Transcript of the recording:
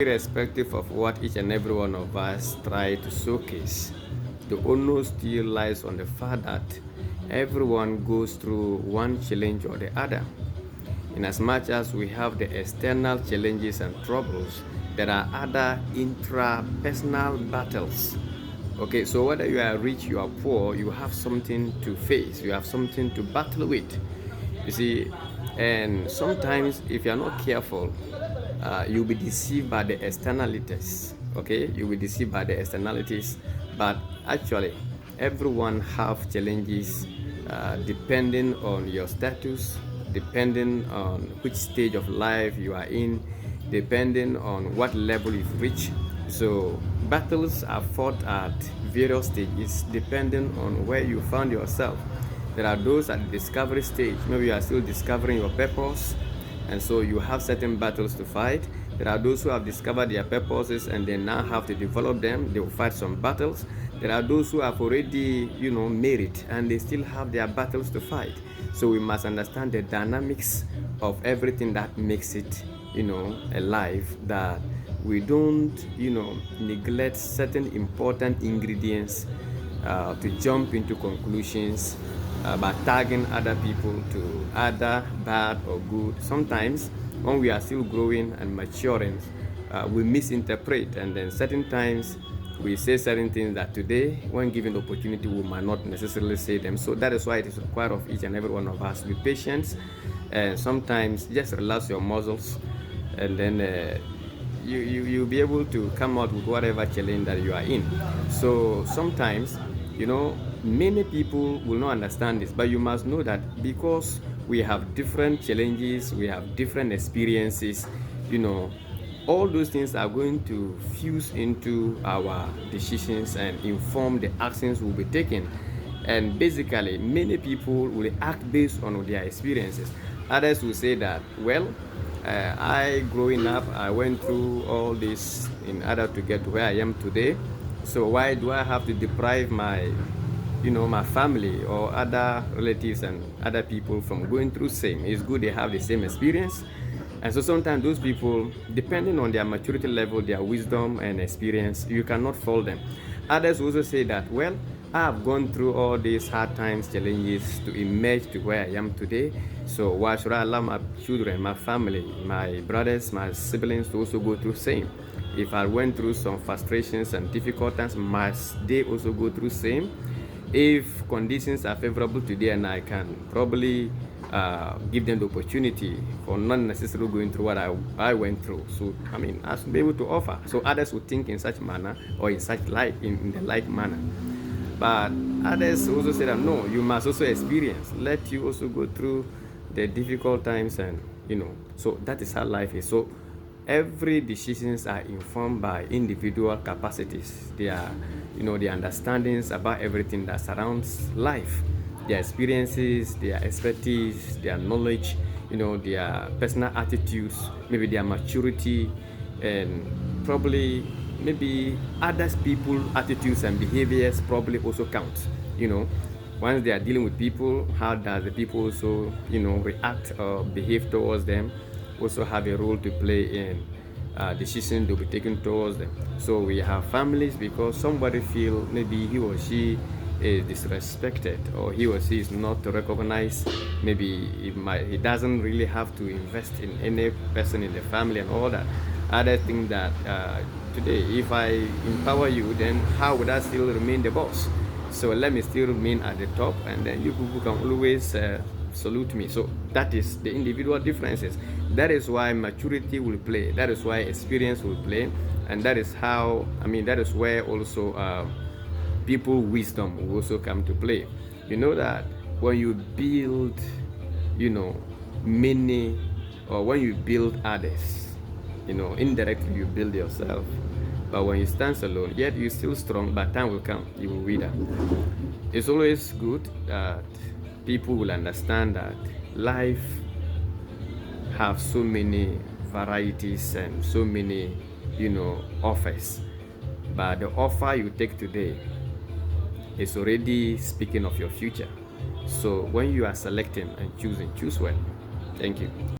Irrespective of what each and every one of us try to showcase, the onus still lies on the fact that everyone goes through one challenge or the other. In as much as we have the external challenges and troubles, there are other intra-personal battles. Okay, so whether you are rich, you are poor, you have something to face, you have something to battle with. You see, and sometimes if you are not careful, you'll be deceived by the externalities. Okay, you'll be deceived by the externalities, but actually, everyone have challenges depending on your status, depending on which stage of life you are in, depending on what level you've reached. So battles are fought at various stages depending on where you found yourself. There are those at the discovery stage. Maybe you are still discovering your purpose, and so you have certain battles to fight. There are those who have discovered their purposes and they now have to develop them. They will fight some battles. There are those who have already, made it and they still have their battles to fight. So we must understand the dynamics of everything that makes it, alive, that we don't, neglect certain important ingredients to jump into conclusions by tagging other people to either bad or good. Sometimes when we are still growing and maturing, we misinterpret, and then certain times we say certain things that today, when given the opportunity, we might not necessarily say them. So that is why it is required of each and every one of us to be patient, and sometimes just relax your muscles, and then you'll be able to come out with whatever challenge that you are in. So sometimes, many people will not understand this, but you must know that because we have different challenges, we have different experiences, all those things are going to fuse into our decisions and inform the actions we'll be taking. And basically, many people will act based on their experiences. Others will say that, well, I growing up, I went through all this in order to get to where I am today. So why do I have to deprive my family or other relatives and other people from going through same? It's good they have the same experience. And so sometimes those people, depending on their maturity level, their wisdom and experience, you cannot fault them. Others also say that, well, I have gone through all these hard times, challenges to emerge to where I am today. So why should I allow my children, my family, my brothers, my siblings to also go through same? If I went through some frustrations and difficult times, must they also go through same? If conditions are favorable today and I can probably give them the opportunity for not necessarily going through what I went through. So, I should be able to offer. So others would think in such manner or in such in the like manner. But others also say that no, you must also experience. Let you also go through the difficult times, and so that is how life is. So every decisions are informed by individual capacities. They are, their understandings about everything that surrounds life, their experiences, their expertise, their knowledge, their personal attitudes, maybe their maturity, and probably maybe others people attitudes and behaviors probably also count. Once they are dealing with people, how does the people also react or behave towards them, also have a role to play in decisions to be taken towards them. So we have families because somebody feel maybe he or she is disrespected or he or she is not recognized. Maybe he doesn't really have to invest in any person in the family and all that. Others think that today, if I empower you, then how would I still remain the boss? So let me still remain at the top, and then you people can always salute me. So that is the individual differences. That is why maturity will play. That is why experience will play, and that is how that is where also people wisdom will also come to play. That when you build, many, or when you build others, indirectly you build yourself. But when you stand alone, yet you're still strong, but time will come, you will wither. It's always good that people will understand that life have so many varieties and so many, offers. But the offer you take today is already speaking of your future. So when you are selecting and choosing, choose well. Thank you.